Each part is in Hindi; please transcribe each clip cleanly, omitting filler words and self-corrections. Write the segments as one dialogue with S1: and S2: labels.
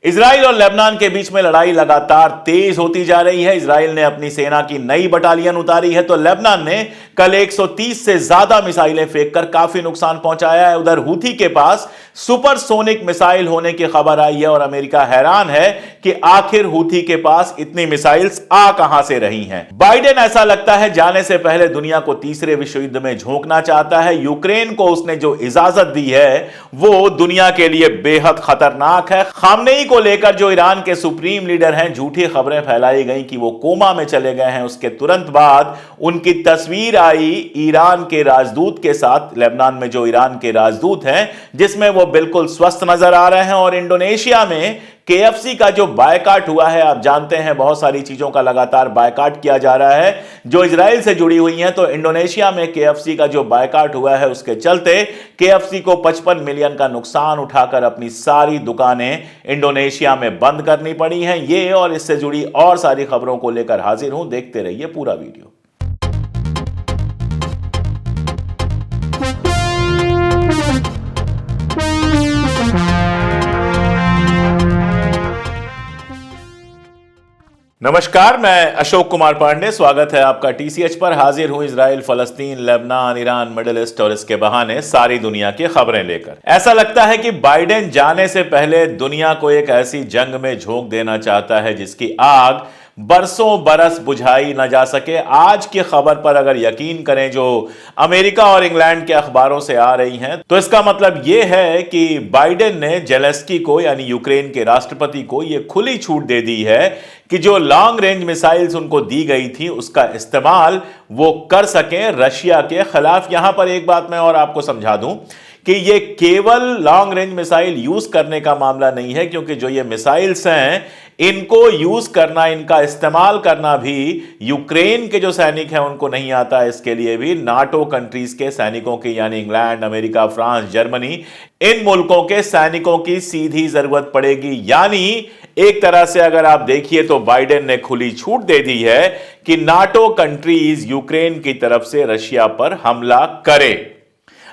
S1: इजराइल और लेबनान के बीच में लड़ाई लगातार तेज होती जा रही है। इजराइल ने अपनी सेना की नई बटालियन उतारी है तो लेबनान ने कल 130 से ज्यादा मिसाइलें फेंककर काफी नुकसान पहुंचाया है। उधर हूथी के पास सुपरसोनिक मिसाइल होने की खबर आई है और अमेरिका हैरान है कि आखिर हूथी के पास इतनी मिसाइल्स आ कहां से रही हैं। बाइडेन ऐसा लगता है जाने से पहले दुनिया को तीसरे विश्व युद्ध में झोंकना चाहता है। यूक्रेन को उसने जो इजाजत दी है वो दुनिया के लिए बेहद खतरनाक है। खामनेई को लेकर जो ईरान के सुप्रीम लीडर हैं, झूठी खबरें फैलाई गई कि वो कोमा में चले गए हैं। उसके तुरंत बाद उनकी तस्वीर आई ईरान के राजदूत के साथ, लेबनान में जो ईरान के राजदूत हैं, जिसमें वो बिल्कुल स्वस्थ नजर आ रहे हैं। और इंडोनेशिया में केएफसी का जो बायकाट हुआ है, आप जानते हैं बहुत सारी चीजों का लगातार बायकाट किया जा रहा है जो इजराइल से जुड़ी हुई हैं। तो इंडोनेशिया में केएफसी का जो बायकाट हुआ है उसके चलते केएफसी को 55 मिलियन का नुकसान उठाकर अपनी सारी दुकानें इंडोनेशिया में बंद करनी पड़ी हैं। ये और इससे जुड़ी और सारी खबरों को लेकर हाजिर हूं, देखते रहिए पूरा वीडियो। नमस्कार, मैं अशोक कुमार पांडे, स्वागत है आपका टीसीएच पर। हाजिर हूं इजराइल, फलस्तीन, लेबनान, ईरान, मिडिल ईस्ट और इसके बहाने सारी दुनिया की खबरें लेकर। ऐसा लगता है कि बाइडेन जाने से पहले दुनिया को एक ऐसी जंग में झोंक देना चाहता है जिसकी आग बरसों बरस बुझाई ना जा सके। आज की खबर पर अगर यकीन करें जो अमेरिका और इंग्लैंड के अखबारों से आ रही हैं, तो इसका मतलब यह है कि बाइडेन ने जेलेंस्की को यानी यूक्रेन के राष्ट्रपति को यह खुली छूट दे दी है कि जो लॉन्ग रेंज मिसाइल्स उनको दी गई थी उसका इस्तेमाल वो कर सकें रशिया के खिलाफ। यहां पर एक बात मैं और आपको समझा दूं कि ये केवल लॉन्ग रेंज मिसाइल यूज करने का मामला नहीं है, क्योंकि जो ये मिसाइल्स हैं इनको यूज करना, इनका इस्तेमाल करना भी यूक्रेन के जो सैनिक हैं उनको नहीं आता। इसके लिए भी नाटो कंट्रीज के सैनिकों की यानी इंग्लैंड, अमेरिका, फ्रांस, जर्मनी, इन मुल्कों के सैनिकों की सीधी जरूरत पड़ेगी। यानी एक तरह से अगर आप देखिए तो बाइडेन ने खुली छूट दे दी है कि नाटो कंट्रीज यूक्रेन की तरफ से रशिया पर हमला करे।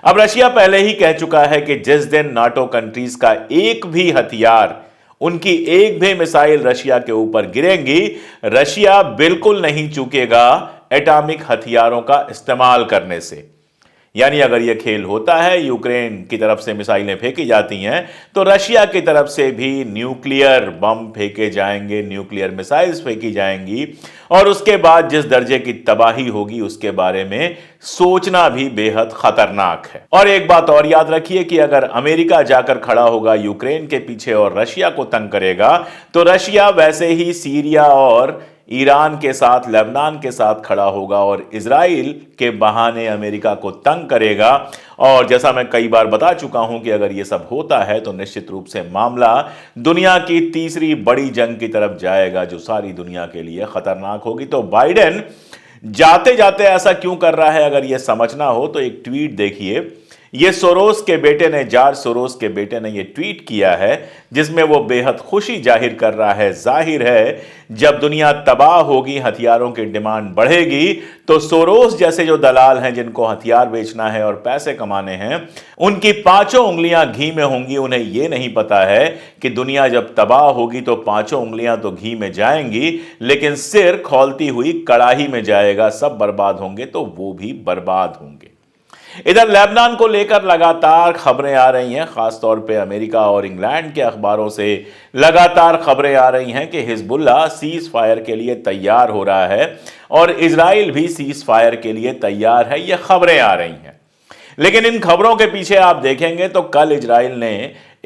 S1: अब रशिया पहले ही कह चुका है कि जिस दिन नाटो कंट्रीज का एक भी हथियार, उनकी एक भी मिसाइल रशिया के ऊपर गिरेंगी, रशिया बिल्कुल नहीं चूकेगा एटॉमिक हथियारों का इस्तेमाल करने से। यानी अगर यह खेल होता है, यूक्रेन की तरफ से मिसाइलें फेंकी जाती हैं, तो रशिया की तरफ से भी न्यूक्लियर बम फेंके जाएंगे, न्यूक्लियर मिसाइल्स फेंकी जाएंगी। और उसके बाद जिस दर्जे की तबाही होगी उसके बारे में सोचना भी बेहद खतरनाक है। और एक बात और याद रखिए कि अगर अमेरिका जाकर खड़ा होगा यूक्रेन के पीछे और रशिया को तंग करेगा, तो रशिया वैसे ही सीरिया और ईरान के साथ, लेबनान के साथ खड़ा होगा और इजराइल के बहाने अमेरिका को तंग करेगा। और जैसा मैं कई बार बता चुका हूं कि अगर यह सब होता है तो निश्चित रूप से मामला दुनिया की तीसरी बड़ी जंग की तरफ जाएगा जो सारी दुनिया के लिए खतरनाक होगी। तो बाइडेन जाते जाते ऐसा क्यों कर रहा है, अगर यह समझना हो तो एक ट्वीट देखिए। ये सोरोस के बेटे ने, जॉर्ज सोरोस के बेटे ने ये ट्वीट किया है जिसमें वो बेहद खुशी जाहिर कर रहा है। जाहिर है जब दुनिया तबाह होगी, हथियारों की डिमांड बढ़ेगी, तो सोरोस जैसे जो दलाल हैं जिनको हथियार बेचना है और पैसे कमाने हैं, उनकी पांचों उंगलियां घी में होंगी। उन्हें यह नहीं पता है कि दुनिया जब तबाह होगी तो पांचों उंगलियां तो घी में जाएंगी, लेकिन सिर खौलती हुई कड़ाही में जाएगा। सब बर्बाद होंगे तो वो भी बर्बाद होंगे। इधर लेबनान को लेकर लगातार खबरें आ रही हैं, खासतौर पे अमेरिका और इंग्लैंड के अखबारों से लगातार खबरें आ रही हैं कि हिजबुल्लाह सीज फायर के लिए तैयार हो रहा है और इजराइल भी सीज फायर के लिए तैयार है। ये खबरें आ रही हैं, लेकिन इन खबरों के पीछे आप देखेंगे तो कल इजराइल ने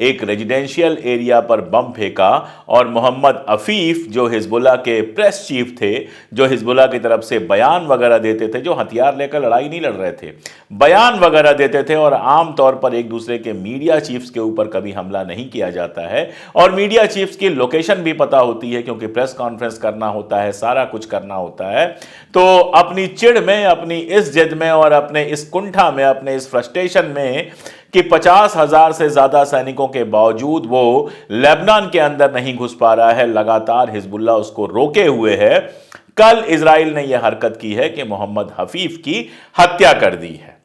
S1: एक रेजिडेंशियल एरिया पर बम फेंका और मोहम्मद अफीफ जो हिजबुल्लाह के प्रेस चीफ थे, जो हिजबुल्लाह की तरफ से बयान वगैरह देते थे, जो हथियार लेकर लड़ाई नहीं लड़ रहे थे, बयान वगैरह देते थे। और आमतौर पर एक दूसरे के मीडिया चीफ्स के ऊपर कभी हमला नहीं किया जाता है और मीडिया चीफ्स की लोकेशन भी पता होती है, क्योंकि प्रेस कॉन्फ्रेंस करना होता है, सारा कुछ करना होता है। तो अपनी चिढ़ में, अपनी इस जिद में और अपने इस कुंठा में, अपने इस फ्रस्ट्रेशन में कि 50,000 से ज्यादा सैनिकों के बावजूद वो लेबनान के अंदर नहीं घुस पा रहा है, लगातार हिजबुल्लाह उसको रोके हुए है, कल इजराइल ने यह हरकत की है कि मोहम्मद हफीफ की हत्या कर दी है।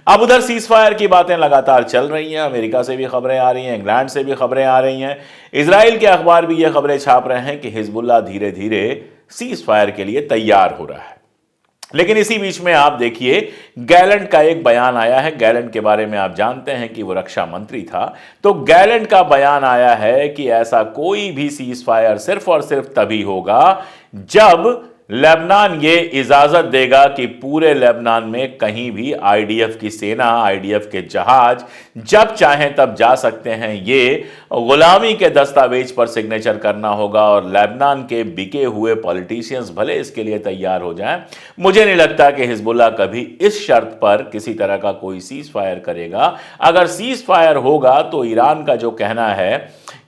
S1: अब उधर सीज फायर की बातें लगातार चल रही हैं। अमेरिका से भी खबरें आ रही हैं, इंग्लैंड से भी खबरें आ रही हैं, इजराइल के अखबार भी ये खबरें छाप रहे हैं कि हिजबुल्लाह धीरे धीरे सीज फायर के लिए तैयार हो रहा है। लेकिन इसी बीच में आप देखिए, गैलेंट का एक बयान आया है। गैलेंट के बारे में आप जानते हैं कि वो रक्षा मंत्री था। तो गैलेंट का बयान आया है कि ऐसा कोई भी सीज फायर सिर्फ और सिर्फ तभी होगा जब लेबनान ये इजाजत देगा कि पूरे लेबनान में कहीं भी आईडीएफ की सेना, आईडीएफ के जहाज जब चाहें तब जा सकते हैं। ये गुलामी के दस्तावेज पर सिग्नेचर करना होगा और लेबनान के बिके हुए पॉलिटिशियंस भले इसके लिए तैयार हो जाएं। मुझे नहीं लगता कि हिजबुल्लाह कभी इस शर्त पर किसी तरह का कोई सीज फायर करेगा। अगर सीज फायर होगा तो ईरान का जो कहना है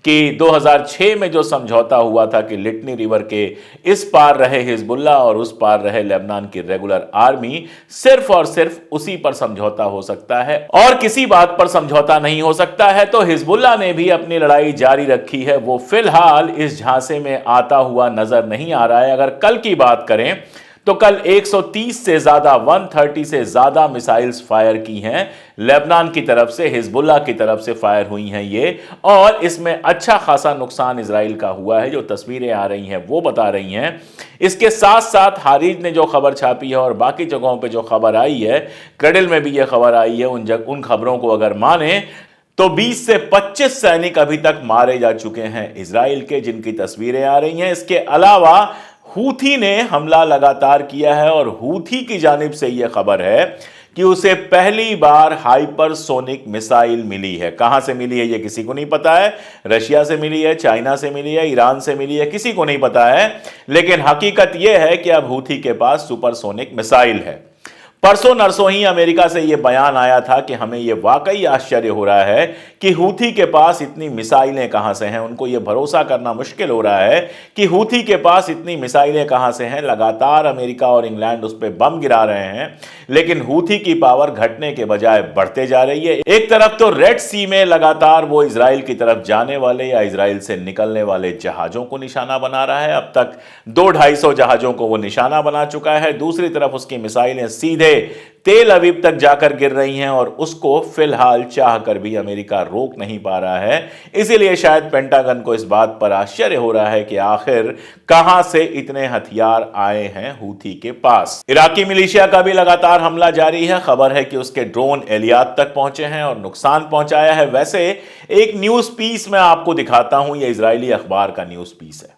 S1: कि 2006 में जो समझौता हुआ था कि लिटनी रिवर के इस पार रहे हिजबुल्लाह और उस पार रहे लेबनान की रेगुलर आर्मी, सिर्फ और सिर्फ उसी पर समझौता हो सकता है और किसी बात पर समझौता नहीं हो सकता है। तो हिजबुल्लाह ने भी अपनी लड़ाई जारी रखी है। वो फिलहाल इस झांसे में आता हुआ नजर नहीं आ रहा है। अगर कल की बात करें तो कल 130 से ज्यादा, 130 से ज्यादा मिसाइल्स फायर की हैं लेबनान की तरफ से, हिजबुल्लाह की तरफ से फायर हुई हैं ये, और इसमें अच्छा खासा नुकसान इजराइल का हुआ है। जो तस्वीरें आ रही हैं वो बता रही हैं। इसके साथ साथ हारिज ने जो खबर छापी है और बाकी जगहों पे जो खबर आई है, क्रेडल में भी ये खबर आई है, उन खबरों को अगर माने तो 20 से 25 सैनिक अभी तक मारे जा चुके हैं इजराइल के, जिनकी तस्वीरें आ रही हैं। इसके अलावा हूथी ने हमला लगातार किया है और हूथी की जानिब से यह खबर है कि उसे पहली बार हाइपरसोनिक मिसाइल मिली है। कहां से मिली है ये किसी को नहीं पता है। रशिया से मिली है, चाइना से मिली है, ईरान से मिली है, किसी को नहीं पता है। लेकिन हकीकत यह है कि अब हूथी के पास सुपरसोनिक मिसाइल है। परसों नरसों ही अमेरिका से यह बयान आया था कि हमें यह वाकई आश्चर्य हो रहा है कि हूथी के पास इतनी मिसाइलें कहां से हैं। उनको यह भरोसा करना मुश्किल हो रहा है कि हूथी के पास इतनी मिसाइलें कहां से हैं। लगातार अमेरिका और इंग्लैंड उस पर बम गिरा रहे हैं, लेकिन हूथी की पावर घटने के बजाय बढ़ते जा रही है। एक तरफ तो रेड सी में लगातार वो इजराइल की तरफ जाने वाले या इजराइल से निकलने वाले जहाजों को निशाना बना रहा है। अब तक 200-250 जहाजों को वो निशाना बना चुका है। दूसरी तरफ उसकी मिसाइलें सीधे तेल अवीव तक जाकर गिर रही हैं और उसको फिलहाल चाहकर भी अमेरिका रोक नहीं पा रहा है। इसीलिए शायद पेंटागन को इस बात पर आश्चर्य हो रहा है कि आखिर कहां से इतने हथियार आए हैं हूथी के पास। इराकी मिलिशिया का भी लगातार हमला जारी है। खबर है कि उसके ड्रोन एलियात तक पहुंचे हैं और नुकसान पहुंचाया है। वैसे एक न्यूज पीस मैं आपको दिखाता हूं, यह इजरायली अखबार का न्यूज पीस है।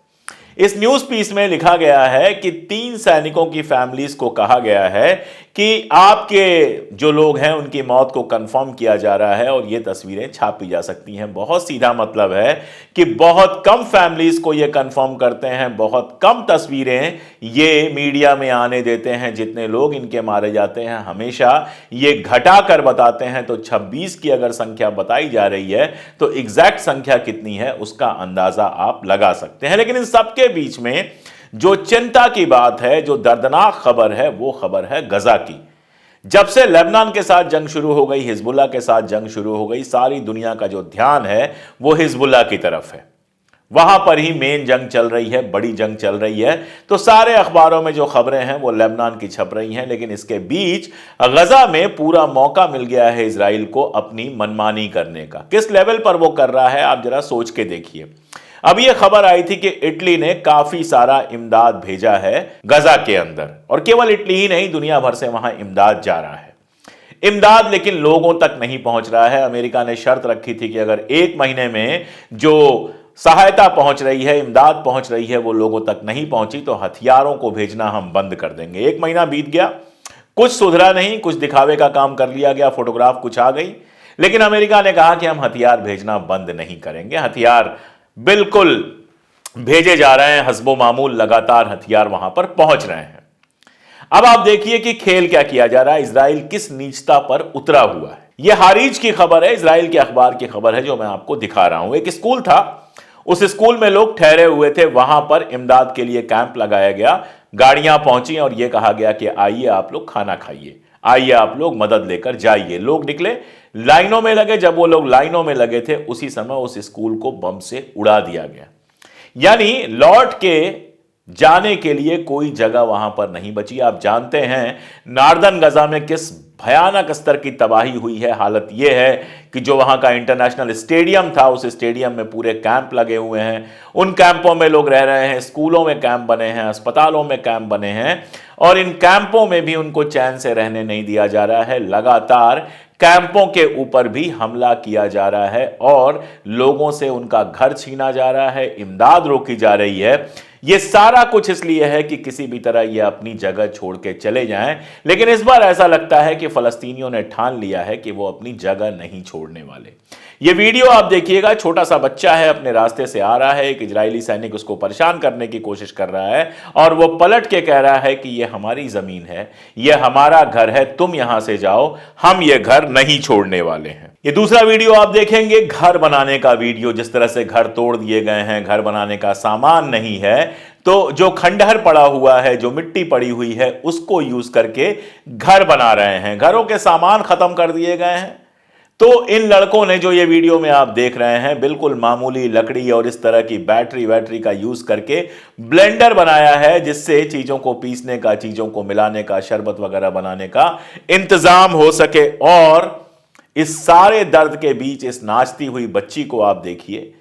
S1: इस न्यूज पीस में लिखा गया है कि 3 सैनिकों की फैमिलीज को कहा गया है कि आपके जो लोग हैं उनकी मौत को कंफर्म किया जा रहा है और ये तस्वीरें छापी जा सकती हैं। बहुत सीधा मतलब है कि बहुत कम फैमिलीज को ये कंफर्म करते हैं, बहुत कम तस्वीरें ये मीडिया में आने देते हैं। जितने लोग इनके मारे जाते हैं हमेशा ये घटा कर बताते हैं। तो 26 की अगर संख्या बताई जा रही है तो एग्जैक्ट संख्या कितनी है उसका अंदाजा आप लगा सकते हैं। लेकिन इन सबके बीच में जो चिंता की बात है, जो दर्दनाक खबर है, वो खबर है गजा की। जब से लेबनान के साथ जंग शुरू हो गई, हिजबुल्लाह के साथ जंग शुरू हो गई, सारी दुनिया का जो ध्यान है वो हिजबुल्लाह की तरफ है। वहां पर ही मेन जंग चल रही है, बड़ी जंग चल रही है। तो सारे अखबारों में जो खबरें हैं वो लेबनान की छप रही हैं। लेकिन इसके बीच गजा में पूरा मौका मिल गया है इजराइल को अपनी मनमानी करने का। किस लेवल पर वो कर रहा है आप जरा सोच के देखिए। अब यह खबर आई थी कि इटली ने काफी सारा इमदाद भेजा है गजा के अंदर, और केवल इटली ही नहीं, दुनिया भर से वहां इमदाद जा रहा है। इमदाद लेकिन लोगों तक नहीं पहुंच रहा है। अमेरिका ने शर्त रखी थी कि अगर 1 महीने में जो सहायता पहुंच रही है, इमदाद पहुंच रही है, वो लोगों तक नहीं पहुंची तो हथियारों को भेजना हम बंद कर देंगे। 1 महीना बीत गया, कुछ सुधरा नहीं, कुछ दिखावे का काम कर लिया गया, फोटोग्राफ कुछ आ गई, लेकिन अमेरिका ने कहा कि हम हथियार भेजना बंद नहीं करेंगे। हथियार बिल्कुल भेजे जा रहे हैं, हस्बो मामूल लगातार हथियार वहां पर पहुंच रहे हैं। अब आप देखिए कि खेल क्या किया जा रहा है, इजराइल किस नीचता पर उतरा हुआ है। यह हारिज की खबर है, इजराइल के अखबार की खबर है जो मैं आपको दिखा रहा हूं। एक स्कूल था, उस स्कूल में लोग ठहरे हुए थे, वहां पर इमदाद के लिए कैंप लगाया गया, गाड़ियां पहुंची और यह कहा गया कि आइए आप लोग खाना खाइए, आइए आप लोग मदद लेकर जाइए। लोग निकले, लाइनों में लगे। जब वो लोग लाइनों में लगे थे उसी समय उस स्कूल को बम से उड़ा दिया गया। यानी लौट के जाने के लिए कोई जगह वहां पर नहीं बची। आप जानते हैं नार्दर्न गजा में किस भयानक स्तर की तबाही हुई है। हालत यह है कि जो वहां का इंटरनेशनल स्टेडियम था, उस स्टेडियम में पूरे कैंप लगे हुए हैं, उन कैंपों में लोग रह रहे हैं, स्कूलों में कैंप बने हैं, अस्पतालों में कैंप बने हैं, और इन कैंपों में भी उनको चैन से रहने नहीं दिया जा रहा है। लगातार कैंपों के ऊपर भी हमला किया जा रहा है और लोगों से उनका घर छीना जा रहा है, इमदाद रोकी जा रही है। ये सारा कुछ इसलिए है कि किसी भी तरह ये अपनी जगह छोड़ के चले जाएं, लेकिन इस बार ऐसा लगता है कि फलस्तीनियों ने ठान लिया है कि वो अपनी जगह नहीं छोड़ने वाले। ये वीडियो आप देखिएगा, छोटा सा बच्चा है, अपने रास्ते से आ रहा है, एक इजरायली सैनिक उसको परेशान करने की कोशिश कर रहा है और वो पलट के कह रहा है कि ये हमारी जमीन है, ये हमारा घर है, तुम यहां से जाओ, हम ये घर नहीं छोड़ने वाले हैं। ये दूसरा वीडियो आप देखेंगे, घर बनाने का वीडियो। जिस तरह से घर तोड़ दिए गए हैं, घर बनाने का सामान नहीं है, तो जो खंडहर पड़ा हुआ है, जो मिट्टी पड़ी हुई है, उसको यूज करके घर बना रहे हैं। घरों के सामान खत्म कर दिए गए हैं। तो इन लड़कों ने, जो ये वीडियो में आप देख रहे हैं, बिल्कुल मामूली लकड़ी और इस तरह की बैटरी का यूज करके ब्लेंडर बनाया है, जिससे चीजों को पीसने का, चीजों को मिलाने का, शरबत वगैरह बनाने का इंतजाम हो सके। और इस सारे दर्द के बीच इस नाचती हुई बच्ची को आप देखिए।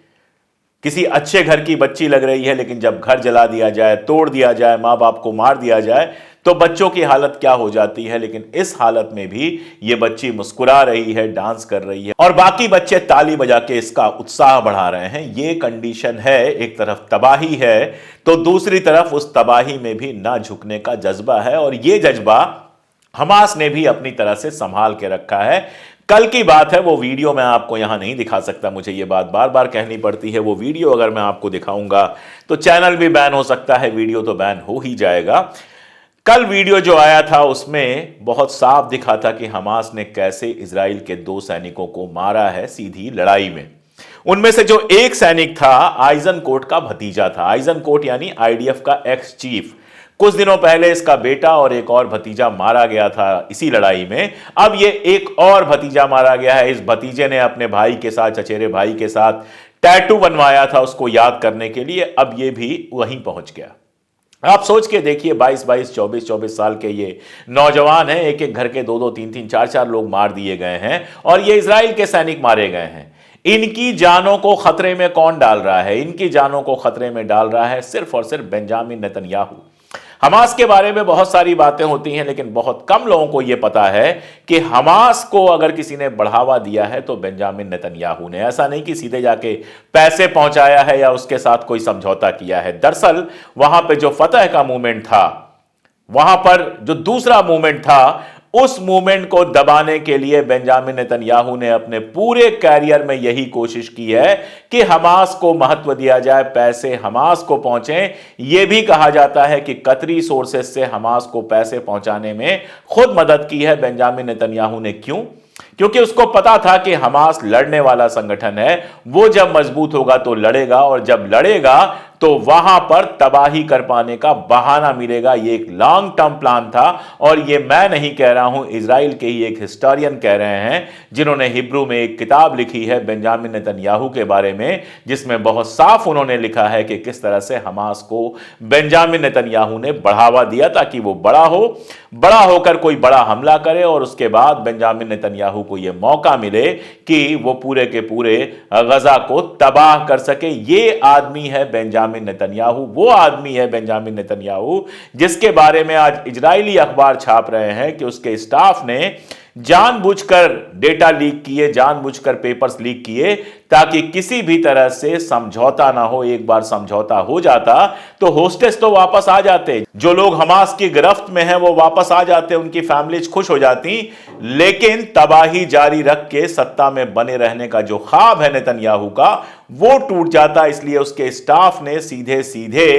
S1: किसी अच्छे घर की बच्ची लग रही है, लेकिन जब घर जला दिया जाए, तोड़ दिया जाए, मां बाप को मार दिया जाए, तो बच्चों की हालत क्या हो जाती है। लेकिन इस हालत में भी ये बच्ची मुस्कुरा रही है, डांस कर रही है और बाकी बच्चे ताली बजा के इसका उत्साह बढ़ा रहे हैं। ये कंडीशन है। एक तरफ तबाही है तो दूसरी तरफ उस तबाही में भी ना झुकने का जज्बा है, और ये जज्बा हमास ने भी अपनी तरह से संभाल के रखा है। कल की बात है, वो वीडियो मैं आपको यहां नहीं दिखा सकता, मुझे ये बात बार बार कहनी पड़ती है। वो वीडियो अगर मैं आपको दिखाऊंगा तो चैनल भी बैन हो सकता है, वीडियो तो बैन हो ही जाएगा। कल वीडियो जो आया था उसमें बहुत साफ दिखा था कि हमास ने कैसे इजराइल के 2 सैनिकों को मारा है सीधी लड़ाई में। उनमें से जो एक सैनिक था, आइजनकोट का भतीजा था। आइजनकोट यानी आईडीएफ का एक्स चीफ। कुछ दिनों पहले इसका बेटा और एक और भतीजा मारा गया था इसी लड़ाई में। अब ये एक और भतीजा मारा गया है। इस भतीजे ने अपने भाई के साथ, चचेरे भाई के साथ टैटू बनवाया था उसको याद करने के लिए। अब ये भी वहीं पहुंच गया। आप सोच के देखिए, 22-22, 24-24 साल के ये नौजवान हैं, एक एक घर के 2-2, 3-3, 4-4 लोग मार दिए गए हैं और ये इजराइल के सैनिक मारे गए हैं। इनकी जानों को खतरे में कौन डाल रहा है? इनकी जानों को खतरे में डाल रहा है सिर्फ और सिर्फ बेंजामिन नेतन्याहू। हमास के बारे में बहुत सारी बातें होती हैं, लेकिन बहुत कम लोगों को यह पता है कि हमास को अगर किसी ने बढ़ावा दिया है तो बेंजामिन नेतन्याहू ने। ऐसा नहीं कि सीधे जाके पैसे पहुंचाया है या उसके साथ कोई समझौता किया है। दरअसल वहां पे जो फतह का मूवमेंट था, वहां पर जो दूसरा मूवमेंट था, उस मूवमेंट को दबाने के लिए बेंजामिन नेतन्याहू ने अपने पूरे कैरियर में यही कोशिश की है कि हमास को महत्व दिया जाए, पैसे हमास को पहुंचे। यह भी कहा जाता है कि कतरी सोर्सेस से हमास को पैसे पहुंचाने में खुद मदद की है बेंजामिन नेतन्याहू ने। क्यों? क्योंकि उसको पता था कि हमास लड़ने वाला संगठन है, वो जब मजबूत होगा तो लड़ेगा, और जब लड़ेगा तो वहां पर तबाही कर पाने का बहाना मिलेगा। ये एक लॉन्ग टर्म प्लान था, और ये मैं नहीं कह रहा हूं, इजराइल के ही एक हिस्टोरियन कह रहे हैं, जिन्होंने हिब्रू में एक किताब लिखी है बेंजामिन नेतन्याहू के बारे में, जिसमें बहुत साफ उन्होंने लिखा है कि किस तरह से हमास को बेंजामिन नेतन्याहू ने बढ़ावा दिया ताकि वो बड़ा हो, बड़ा होकर कोई बड़ा हमला करे, और उसके बाद बेंजामिन नेतन्याहू को यह मौका मिले कि वो पूरे के पूरे गजा को तबाह कर सके। ये आदमी है बेंजामिन नेतन्याहू। वो आदमी है बेंजामिन नेतन्याहू जिसके बारे में आज इजरायली अखबार छाप रहे हैं कि उसके स्टाफ ने जानबूझकर डेटा लीक किए, जानबूझकर पेपर्स लीक किए, ताकि किसी भी तरह से समझौता ना हो। एक बार समझौता हो जाता तो होस्टेस तो वापस आ जाते, जो लोग हमास की गिरफ्त में हैं वो वापस आ जाते, उनकी फैमिलीज खुश हो जाती। लेकिन तबाही जारी रख के सत्ता में बने रहने का जो ख्वाब है नेतन्याहू का, वो टूट जाता। इसलिए उसके स्टाफ ने सीधे सीधे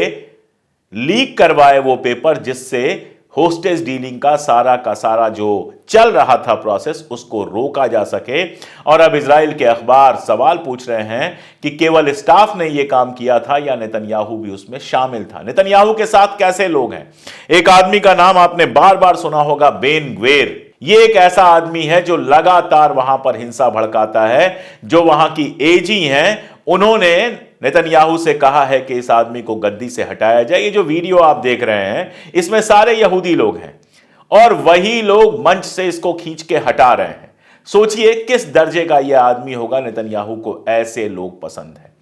S1: लीक करवाए वो पेपर, जिससे होस्टेज डीलिंग का सारा जो चल रहा था प्रोसेस, उसको रोका जा सके। और अब इजराइल के अखबार सवाल पूछ रहे हैं कि केवल स्टाफ ने यह काम किया था या नेतन्याहू भी उसमें शामिल था। नेतन्याहू के साथ कैसे लोग हैं? एक आदमी का नाम आपने बार बार सुना होगा, बेन ग्वेर। यह एक ऐसा आदमी है जो लगातार वहां पर हिंसा भड़काता है। जो वहां की एजी हैं, उन्होंने नेतन्याहू से कहा है कि इस आदमी को गद्दी से हटाया जाए। ये जो वीडियो आप देख रहे हैं, इसमें सारे यहूदी लोग हैं, और वही लोग मंच से इसको खींच के हटा रहे हैं। सोचिए किस दर्जे का यह आदमी होगा। नेतन्याहू को ऐसे लोग पसंद हैं।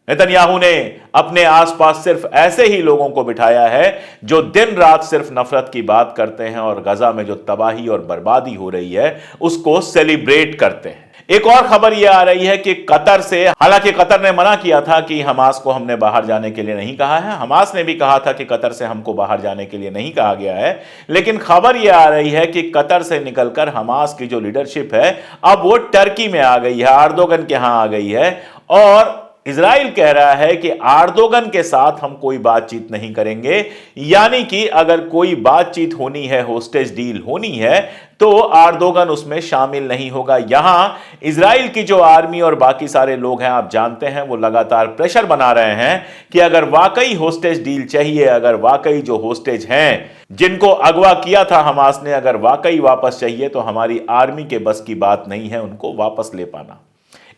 S1: नेतन्याहू ने अपने आसपास सिर्फ ऐसे ही लोगों को बिठाया है जो दिन रात सिर्फ नफरत की बात करते हैं और गजा में जो तबाही और बर्बादी हो रही है उसको सेलिब्रेट करते हैं। एक और खबर यह आ रही है कि कतर से, हालांकि कतर ने मना किया था कि हमास को हमने बाहर जाने के लिए नहीं कहा है, हमास ने भी कहा था कि कतर से हमको बाहर जाने के लिए नहीं कहा गया है, लेकिन खबर यह आ रही है कि कतर से निकलकर हमास की जो लीडरशिप है अब वो टर्की में आ गई है, एर्दोगन के यहां आ गई है। और इजराइल कह रहा है कि एर्दोगन के साथ हम कोई बातचीत नहीं करेंगे, यानी कि अगर कोई बातचीत होनी है, होस्टेज डील होनी है, तो एर्दोगन उसमें शामिल नहीं होगा। यहां इजराइल की जो आर्मी और बाकी सारे लोग हैं, आप जानते हैं, वो लगातार प्रेशर बना रहे हैं कि अगर वाकई होस्टेज डील चाहिए, अगर वाकई जो होस्टेज हैं जिनको अगवा किया था हमास ने, अगर वाकई वापस चाहिए, तो हमारी आर्मी के बस की बात नहीं है उनको वापस ले पाना।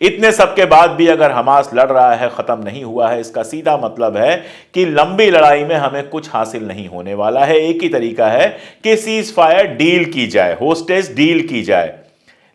S1: इतने सब के बाद भी अगर हमास लड़ रहा है, खत्म नहीं हुआ है, इसका सीधा मतलब है कि लंबी लड़ाई में हमें कुछ हासिल नहीं होने वाला है। एक ही तरीका है कि सीज फायर डील की जाए, होस्टेज डील की जाए।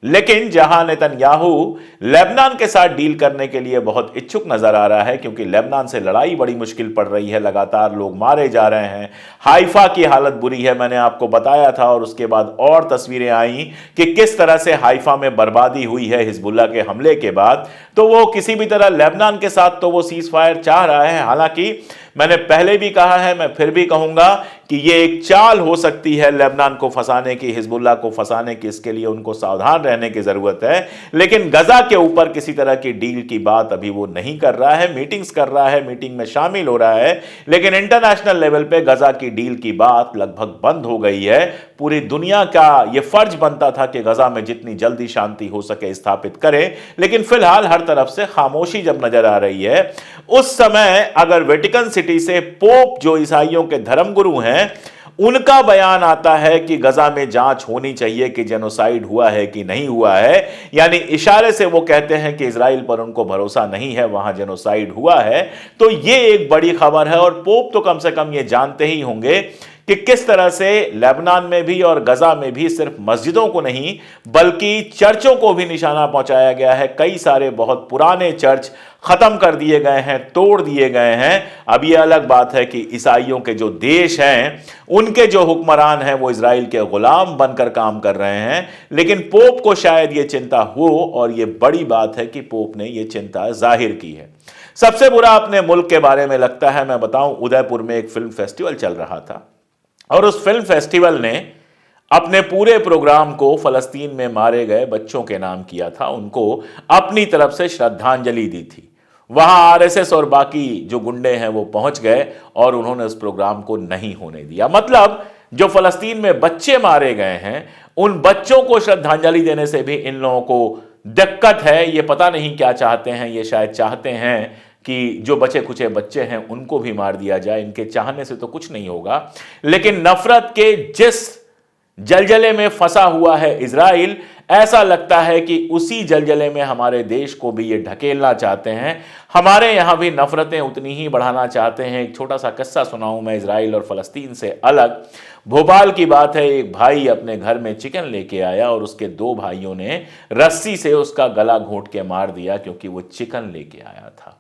S1: लेकिन जहां नेतन्याहू लेबनान के साथ डील करने के लिए बहुत इच्छुक नजर आ रहा है, क्योंकि लेबनान से लड़ाई बड़ी मुश्किल पड़ रही है, लगातार लोग मारे जा रहे हैं, हाइफा की हालत बुरी है, मैंने आपको बताया था। और उसके बाद और तस्वीरें आई कि किस तरह से हाइफा में बर्बादी हुई है हिजबुल्लाह के हमले के बाद। तो वो किसी भी तरह लेबनान के साथ तो वो सीज फायर चाह रहा है। हालांकि मैंने पहले भी कहा है, मैं फिर भी कहूंगा कि यह एक चाल हो सकती है लेबनान को फंसाने की, हिजबुल्लाह को फंसाने की। इसके लिए उनको सावधान रहने की जरूरत है। लेकिन गजा के ऊपर किसी तरह की डील की बात अभी वो नहीं कर रहा है। मीटिंग्स कर रहा है, मीटिंग में शामिल हो रहा है, लेकिन इंटरनेशनल लेवल पे गजा की डील की बात लगभग बंद हो गई है। पूरी दुनिया का यह फर्ज बनता था कि गजा में जितनी जल्दी शांति हो सके स्थापित करे, लेकिन फिलहाल हर तरफ से खामोशी जब नजर आ रही है, उस समय अगर वेटिकन सिटी से पोप, जो ईसाइयों के धर्मगुरु हैं, उनका बयान आता है कि गजा में जांच होनी चाहिए कि जेनोसाइड हुआ है कि नहीं हुआ है, यानी इशारे से वो कहते हैं कि इजराइल पर उनको भरोसा नहीं है, वहां जेनोसाइड हुआ है। तो ये एक बड़ी खबर है। और पोप तो कम से कम ये जानते ही होंगे कि किस तरह से लेबनान में भी और गजा में भी सिर्फ मस्जिदों को नहीं बल्कि चर्चों को भी निशाना पहुंचाया गया है। कई सारे बहुत पुराने चर्च खत्म कर दिए गए हैं, तोड़ दिए गए हैं। अब यह अलग बात है कि ईसाइयों के जो देश हैं, उनके जो हुक्मरान हैं, वो इजराइल के गुलाम बनकर काम कर रहे हैं। लेकिन पोप को शायद यह चिंता हो, और यह बड़ी बात है कि पोप ने यह चिंता जाहिर की है। सबसे बुरा अपने मुल्क के बारे में लगता है, मैं बताऊं, उदयपुर में एक फिल्म फेस्टिवल चल रहा था और उस फिल्म फेस्टिवल ने अपने पूरे प्रोग्राम को फलस्तीन में मारे गए बच्चों के नाम किया था। उनको अपनी तरफ से श्रद्धांजलि दी थी। वहां आरएसएस और बाकी जो गुंडे हैं वो पहुंच गए और उन्होंने उस प्रोग्राम को नहीं होने दिया। मतलब जो फलस्तीन में बच्चे मारे गए हैं, उन बच्चों को श्रद्धांजलि देने से भी इन लोगों को दिक्कत है। ये पता नहीं क्या चाहते हैं। ये शायद चाहते हैं कि जो बचे कुचे बच्चे हैं उनको भी मार दिया जाए। इनके चाहने से तो कुछ नहीं होगा। लेकिन नफरत के जिस जलजले में फंसा हुआ है इजराइल, ऐसा लगता है कि उसी जलजले में हमारे देश को भी ये ढकेलना चाहते हैं। हमारे यहां भी नफरतें उतनी ही बढ़ाना चाहते हैं। एक छोटा सा किस्सा सुनाऊं मैं इजराइल और फलस्तीन से अलग। भोपाल की बात है, एक भाई अपने घर में चिकन लेके आया और उसके दो भाइयों ने रस्सी से उसका गला घोंट के मार दिया क्योंकि वो चिकन लेके आया था।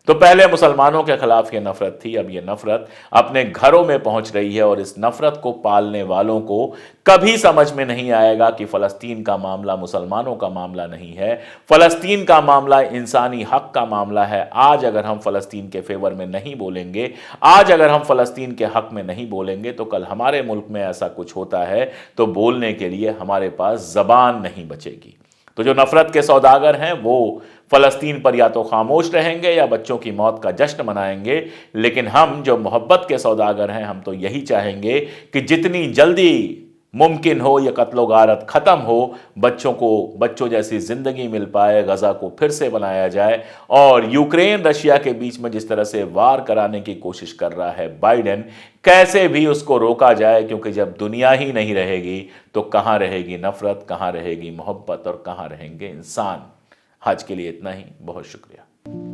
S1: तो पहले मुसलमानों के खिलाफ ये नफरत थी, अब ये नफरत अपने घरों में पहुंच रही है। और इस नफरत को पालने वालों को कभी समझ में नहीं आएगा कि फलस्तीन का मामला मुसलमानों का मामला नहीं है। फलस्तीन का मामला इंसानी हक का मामला है। आज अगर हम फलस्तीन के फेवर में नहीं बोलेंगे, आज अगर हम फलस्तीन के हक में नहीं बोलेंगे, तो कल हमारे मुल्क में ऐसा कुछ होता है तो बोलने के लिए हमारे पास जबान नहीं बचेगी। तो जो नफरत के सौदागर हैं वो फलस्तीन पर या तो खामोश रहेंगे या बच्चों की मौत का जश्न मनाएंगे। लेकिन हम जो मोहब्बत के सौदागर हैं, हम तो यही चाहेंगे कि जितनी जल्दी मुमकिन हो ये कत्लो गारत खत्म हो, बच्चों जैसी जिंदगी मिल पाए, गजा को फिर से बनाया जाए। और यूक्रेन रशिया के बीच में जिस तरह से वार कराने की कोशिश कर रहा है बाइडेन, कैसे भी उसको रोका जाए। क्योंकि जब दुनिया ही नहीं रहेगी तो कहां रहेगी नफरत, कहां रहेगी मोहब्बत और कहां रहेंगे इंसान। आज के लिए इतना ही। बहुत शुक्रिया।